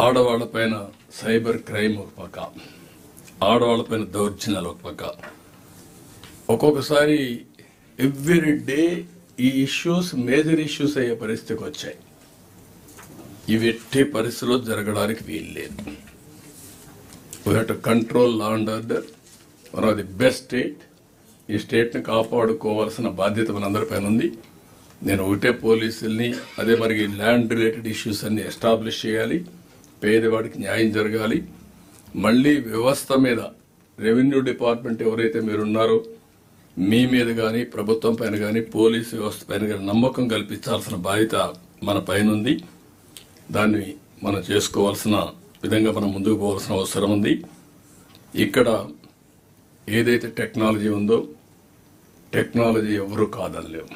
ఆడవాళ్లపైన cyber crime ఒక పక్క, ఆడవాళ్లపైన దౌర్జన్యాలు ఒక పక్క. ఒక్కొక్కసారి ఎవ్రీ డే ఈ ఇష్యూస్ మేజర్ ఇష్యూస్ అయ్యే పరిస్థితికి వచ్చాయి. ఇవి ఎట్టి పరిస్థితుల్లో జరగడానికి వీలు లేదు. We have to control law and order. One of the best state. ఈ స్టేట్ని కాపాడుకోవాల్సిన బాధ్యత మనందరిపైన ఉంది. నేను ఒకటే పోలీసుల్ని, అదే మరి ల్యాండ్ రిలేటెడ్ ఇష్యూస్ అన్ని ఎస్టాబ్లిష్ చేయాలి, పేదవాడికి న్యాయం జరగాలి. మళ్ళీ వ్యవస్థ మీద రెవెన్యూ డిపార్ట్మెంట్ ఎవరైతే మీరున్నారో మీ మీద కానీ ప్రభుత్వం పైన కానీ పోలీసు వ్యవస్థ పైన కానీ నమ్మకం కల్పించాల్సిన బాధ్యత మన పైన ఉంది. దాన్ని మనం చేసుకోవాల్సిన విధంగా మనం ముందుకు పోవాల్సిన అవసరం ఉంది. ఇక్కడ ఏదైతే టెక్నాలజీ ఉందో టెక్నాలజీ ఎవరు కాదనలేము.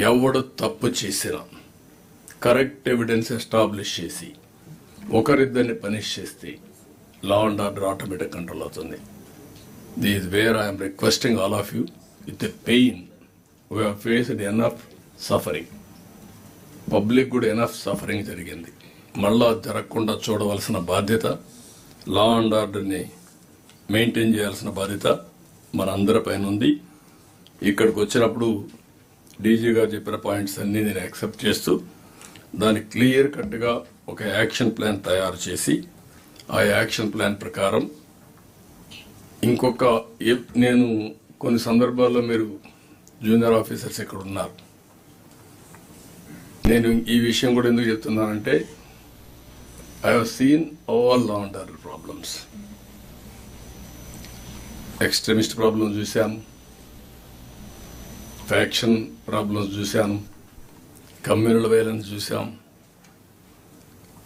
ఎవడు తప్పు చేసినా కరెక్ట్ ఎవిడెన్స్ ఎస్టాబ్లిష్ చేసి ఒకరిద్దరిని పనిష్ చేస్తే law and order automatic control అవుతుంది. This where I'm requesting all of you with a pain. We have faced enough suffering. Public కూడా ఎనఫ్ సఫరింగ్ జరిగింది. మళ్ళా జరగకుండా చూడవలసిన బాధ్యత, లా అండ్ ఆర్డర్ని మెయింటైన్ చేయాల్సిన బాధ్యత మన అందరిపైన ఉంది. ఇక్కడికి వచ్చినప్పుడు డీజీ గారు చెప్పిన పాయింట్స్ అన్ని నేను యాక్సెప్ట్ చేస్తూ దాని క్లియర్ కట్గా ఒక యాక్షన్ ప్లాన్ తయారు చేసి ఆ యాక్షన్ ప్లాన్ ప్రకారం నేను కొన్ని సందర్భాల్లో మీరు జూనియర్ ఆఫీసర్స్ ఇక్కడ ఉన్నారు. నేను ఈ విషయం కూడా ఎందుకు చెప్తున్నానంటే I have seen all law and order problems. Extremist problems చూశాను, ఫ్యాక్షన్ ప్రాబ్లమ్స్ చూశాను, కమ్యూనల్ వైలెన్స్ చూశాం,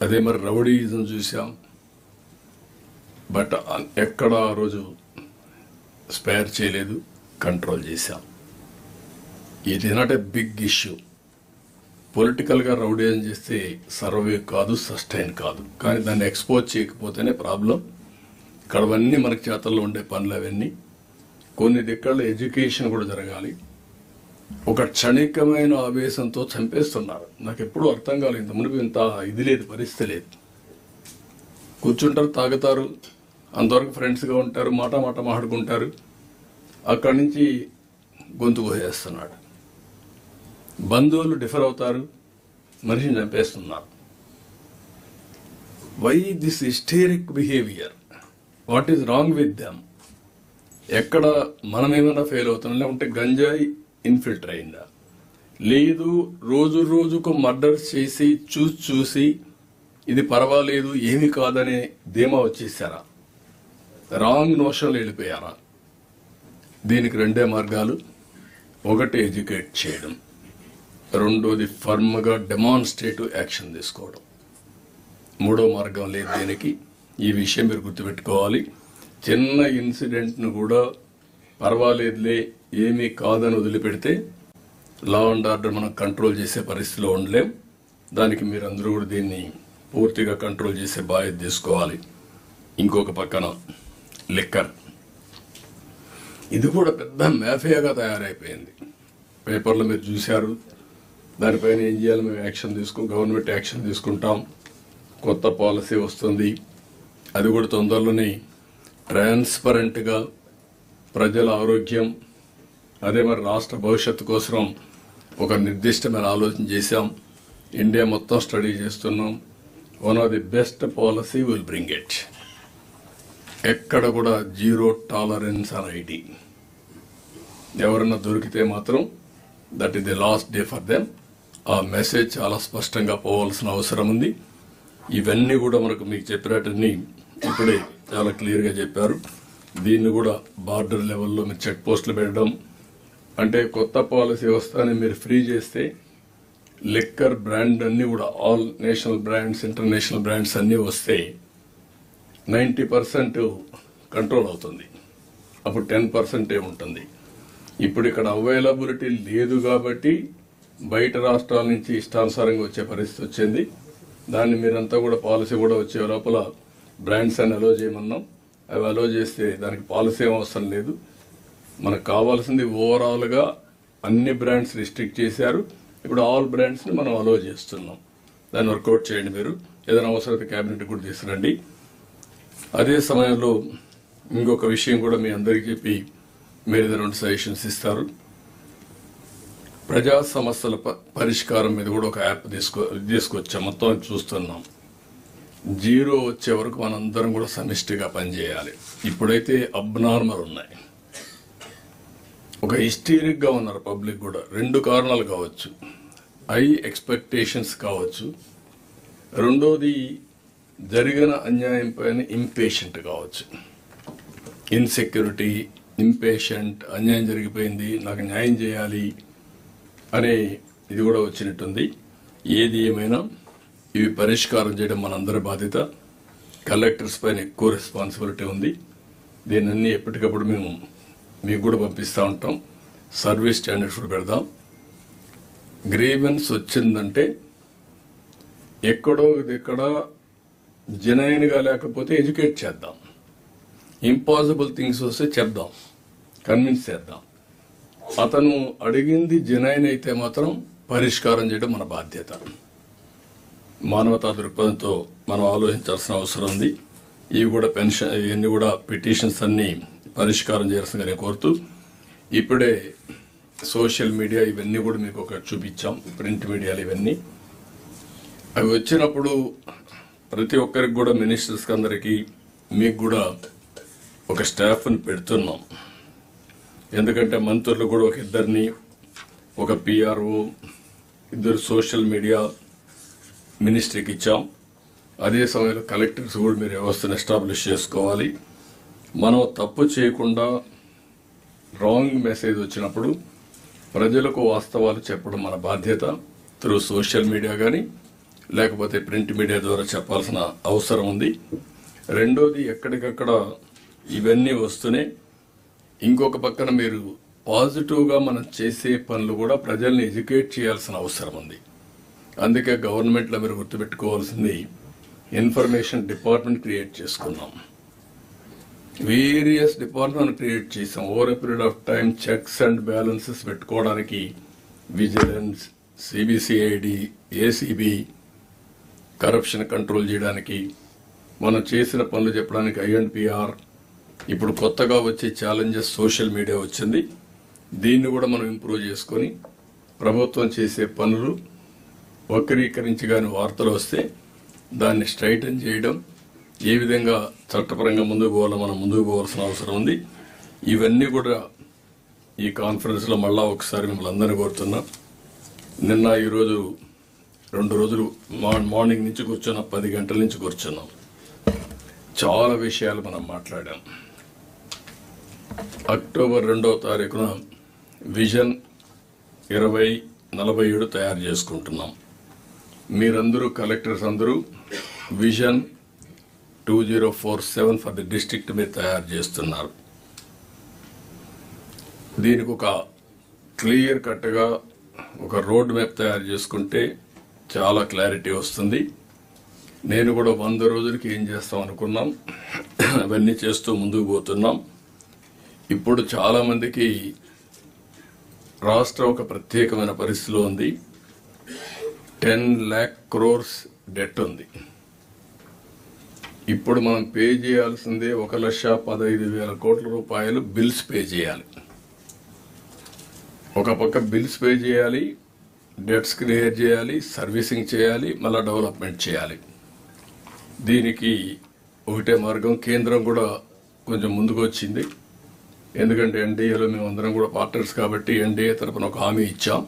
అదే మరి రౌడీయిజం చూశాం. బట్ ఎక్కడ ఆ రోజు స్పేర్ చేయలేదు, కంట్రోల్ చేశాం. It is not a big issue. పొలిటికల్గా రౌడీయిజం చేస్తే సర్వే కాదు, సస్టైన్ కాదు. కానీ దాన్ని ఎక్స్పోజ్ చేయకపోతేనే ప్రాబ్లం. ఇక్కడ అవన్నీ మనకి చేతల్లో ఉండే పనులు అవన్నీ. కొన్ని దిక్కల్లో ఎడ్యుకేషన్ కూడా జరగాలి. ఒక క్షణికమైన ఆవేశంతో చంపేస్తున్నారు. నాకు ఎప్పుడూ అర్థం కాలేదు. ఇంత మునుపు ఇంత ఇది లేదు, పరిస్థితి లేదు. కూర్చుంటారు, తాగుతారు, అంతవరకు ఫ్రెండ్స్గా ఉంటారు, మాట మాట్లాడుకుంటారు. అక్కడి నుంచి గొంతు కోసేస్తున్నాడు. బంధువులు డిఫర్ అవుతారు, మనిషిని చంపేస్తున్నారు. Why this hysteric behaviour? What is wrong with them? ఎక్కడ మనమేమైనా ఫెయిల్ అవుతున్నాం, లేకుంటే గంజాయి ఇన్ఫిల్టర్ అయిందా? లేదు, రోజుకు మర్డర్ చేసి చూసి ఇది పర్వాలేదు, ఏమి కాదనే ధీమా వచ్చేసారా? రాంగ్ నోషన్లు వెళ్ళిపోయారా? దీనికి రెండే మార్గాలు. ఒకటి ఎడ్యుకేట్ చేయడం, రెండోది ఫర్మ్గా డెమాన్స్ట్రేటివ్ యాక్షన్ తీసుకోవడం. మూడో మార్గం లేదు దీనికి. ఈ విషయం మీరు గుర్తుపెట్టుకోవాలి. చిన్న ఇన్సిడెంట్ను కూడా పర్వాలేదులే, ఏమీ కాదని వదిలిపెడితే లా అండ్ ఆర్డర్ మనం కంట్రోల్ చేసే పరిస్థితిలో ఉండలేం. దానికి మీరందరూ కూడా దీన్ని పూర్తిగా కంట్రోల్ చేసే బాధ్యత తీసుకోవాలి. ఇంకొక పక్కన లిక్కర్, ఇది కూడా పెద్ద మాఫియాగా తయారైపోయింది. పేపర్లో మీరు చూశారు. దానిపైన ఏం చేయాలి? మేము గవర్నమెంట్ యాక్షన్ తీసుకుంటాం. కొత్త పాలసీ వస్తుంది. అది కూడా తొందరలోనే ట్రాన్స్పరెంట్గా ప్రజల ఆరోగ్యం, అదే మరి రాష్ట్ర భవిష్యత్తు కోసం ఒక నిర్దిష్టమైన ఆలోచన చేశాం. ఇండియా మొత్తం స్టడీ చేస్తున్నాం. One of the best policy will bring it. ఎక్కడ కూడా జీరో టాలరెన్స్ ఆన్ ఐటీ. ఎవరన్నా దొరికితే మాత్రం that is the last day for them. ఆ మెసేజ్ చాలా స్పష్టంగా పోవాల్సిన అవసరం ఉంది. ఇవన్నీ కూడా మనకు మీకు చెప్పినట్టుని ఇప్పుడే చాలా క్లియర్గా చెప్పారు. దీన్ని కూడా బార్డర్ లెవెల్లో మీరు చెక్ పోస్టులు పెట్టడం, అంటే కొత్త పాలసీ వస్తానే మీరు ఫ్రీ చేస్తే లిక్కర్ బ్రాండ్ అన్ని కూడా all national brands, international brands అన్నీ వస్తే 90% కంట్రోల్ అవుతుంది. అప్పుడు 10% ఉంటుంది. ఇప్పుడు ఇక్కడ అవైలబిలిటీ లేదు కాబట్టి బయట రాష్ట్రాల నుంచి ఇష్టానుసారంగా వచ్చే పరిస్థితి వచ్చింది. దాన్ని మీరంతా కూడా పాలసీ కూడా వచ్చే లోపల బ్రాండ్స్ అని అలో చేయమన్నాం. అవి అలో చేస్తే దానికి పాలసీ ఏం అవసరం లేదు. మనకు కావాల్సింది ఓవరాల్గా అన్ని బ్రాండ్స్ రిస్ట్రిక్ట్ చేశారు. ఇప్పుడు ఆల్ బ్రాండ్స్ని మనం అలో చేస్తున్నాం. దాన్ని వర్కౌట్ చేయండి మీరు. ఏదైనా అవసరమైతే క్యాబినెట్ కూడా తీసుకురండి. అదే సమయంలో ఇంకొక విషయం కూడా మీ అందరికీ చెప్పి మీరు ఏదైనా 2 సజెషన్స్ ఇస్తారు. ప్రజా సమస్యల పరిష్కారం మీద కూడా ఒక యాప్ తీసుకొచ్చాం. మొత్తం చూస్తున్నాం. 0 వచ్చే వరకు మనందరం కూడా సమిష్టిగా పనిచేయాలి. ఇప్పుడైతే అబ్నార్మల్ ఉన్నాయి. ఒక హిస్టీరిక్ గా ఉన్నారు పబ్లిక్ కూడా. 2 కారణాలు కావచ్చు. హై ఎక్స్పెక్టేషన్స్ కావచ్చు. రెండోది జరిగిన అన్యాయం పైన ఇంపేషెంట్ కావచ్చు. ఇన్సెక్యూరిటీ, ఇంపేషెంట్, అన్యాయం జరిగిపోయింది, నాకు న్యాయం చేయాలి అనే ఇది కూడా వచ్చినట్టుంది. ఏది ఏమైనా ఇవి పరిష్కారం చేయడం మనందరి బాధ్యత. కలెక్టర్స్ పైన ఎక్కువ రెస్పాన్సిబిలిటీ ఉంది. దీన్ని ఎప్పటికప్పుడు మేము మీకు కూడా పంపిస్తూ ఉంటాం. సర్వీస్ స్టాండర్డ్స్ కూడా పెడదాం. గ్రీవెన్స్ వచ్చిందంటే ఎక్కడో ఇక్కడ జెన్యూన్గా లేకపోతే ఎడ్యుకేట్ చేద్దాం. ఇంపాసిబుల్ థింగ్స్ వస్తే చెప్దాం, కన్విన్స్ చేద్దాం. అతను అడిగింది జెన్యూన్ అయితే మాత్రం పరిష్కారం చేయడం మన బాధ్యత. మానవతా దృక్పథంతో మనం ఆలోచించాల్సిన అవసరం ఉంది. ఇవి కూడా ఇవన్నీ కూడా పిటిషన్స్ అన్ని పరిష్కారం చేయాల్సిందిగా కోరుతూ, ఇప్పుడే సోషల్ మీడియా ఇవన్నీ కూడా మీకు ఒక చూపించాం. ప్రింట్ మీడియాలు ఇవన్నీ అవి వచ్చినప్పుడు ప్రతి ఒక్కరికి కూడా మినిస్టర్స్కి అందరికీ మీకు కూడా ఒక స్టాఫ్ని పెడుతున్నాం. ఎందుకంటే మంత్రులు కూడా ఒక ఇద్దరిని, ఒక పిఆర్ఓ, 2 సోషల్ మీడియా మినిస్ట్రీకి ఇచ్చాం. అదే సమయంలో కలెక్టర్స్ కూడా మీరు వ్యవస్థను ఎస్టాబ్లిష్ చేసుకోవాలి. మనం తప్పు చేయకుండా రాంగ్ మెసేజ్ వచ్చినప్పుడు ప్రజలకు వాస్తవాలు చెప్పడం మన బాధ్యత. త్రూ సోషల్ మీడియా కానీ లేకపోతే ప్రింట్ మీడియా ద్వారా చెప్పాల్సిన అవసరం ఉంది. రెండోది, ఎక్కడికక్కడ ఇవన్నీ వస్తూనే ఇంకొక పక్కన మీరు పాజిటివ్గా మనం చేసే పనులు కూడా ప్రజల్ని ఎడ్యుకేట్ చేయాల్సిన అవసరం ఉంది. అందుకే గవర్నమెంట్లో మీరు గుర్తుపెట్టుకోవాల్సింది, ఇన్ఫర్మేషన్ డిపార్ట్మెంట్ క్రియేట్ చేసుకున్నాం. వేరియస్ డిపార్ట్మెంట్ క్రియేట్ చేసాం. Over a period of time checks and balances పెట్టుకోవడానికి vigilance, CBCID, ACB, corruption control చేయడానికి, మనం చేసిన పనులు చెప్పడానికి ఐఎన్పిఆర్. ఇప్పుడు కొత్తగా వచ్చే ఛాలెంజెస్ సోషల్ మీడియా వచ్చింది. దీన్ని కూడా మనం ఇంప్రూవ్ చేసుకొని ప్రభుత్వం చేసే పనులు వక్రీకరించి కానీ వార్తలు వస్తే దాన్ని స్ట్రైటన్ చేయడం, ఏ విధంగా చట్టపరంగా ముందుకు పోవాలో మనం ముందుకు పోవాల్సిన అవసరం ఉంది. ఇవన్నీ కూడా ఈ కాన్ఫరెన్స్లో మళ్ళా ఒకసారి మిమ్మల్ని అందరినీ కోరుతున్నా. నిన్న ఈరోజు 2 రోజులు మార్నింగ్ నుంచి కూర్చున్నాం, 10 గంటల నుంచి కూర్చున్నాం. చాలా విషయాలు మనం మాట్లాడాం. అక్టోబర్ 2వ తారీఖున విజన్ 2047 తయారు చేసుకుంటున్నాం. మీరందరూ కలెక్టర్స్ అందరూ విజన్ 2047 ఫర్ ది డిస్ట్రిక్ట్ మీరు తయారు చేస్తున్నారు. దీనికి ఒక క్లియర్ కట్గా ఒక రోడ్ మ్యాప్ తయారు చేసుకుంటే చాలా క్లారిటీ వస్తుంది. నేను కూడా 100 రోజులకి ఏం చేస్తాం అనుకున్నాం, అవన్నీ చేస్తూ ముందుకు పోతున్నాం. ఇప్పుడు చాలా మందికి రాష్ట్రం ఒక ప్రత్యేకమైన పరిస్థితిలో ఉంది. 10 lakh crores డెట్ ఉంది. ఇప్పుడు మనం పే చేయాల్సిందే 1,15,000 కోట్ల రూపాయలు బిల్స్ పే చేయాలి. ఒక పక్క బిల్స్ పే చేయాలి, డెట్స్ క్లియర్ చేయాలి, సర్వీసింగ్ చేయాలి, మళ్ళీ డెవలప్మెంట్ చేయాలి. దీనికి ఒకటే మార్గం. కేంద్రం కూడా కొంచెం ముందుకు వచ్చింది. ఎందుకంటే ఎన్డీఏలో మేమందరం కూడా పార్ట్నర్స్ కాబట్టి ఎన్డీఏ తరఫున ఒక హామీ ఇచ్చాం.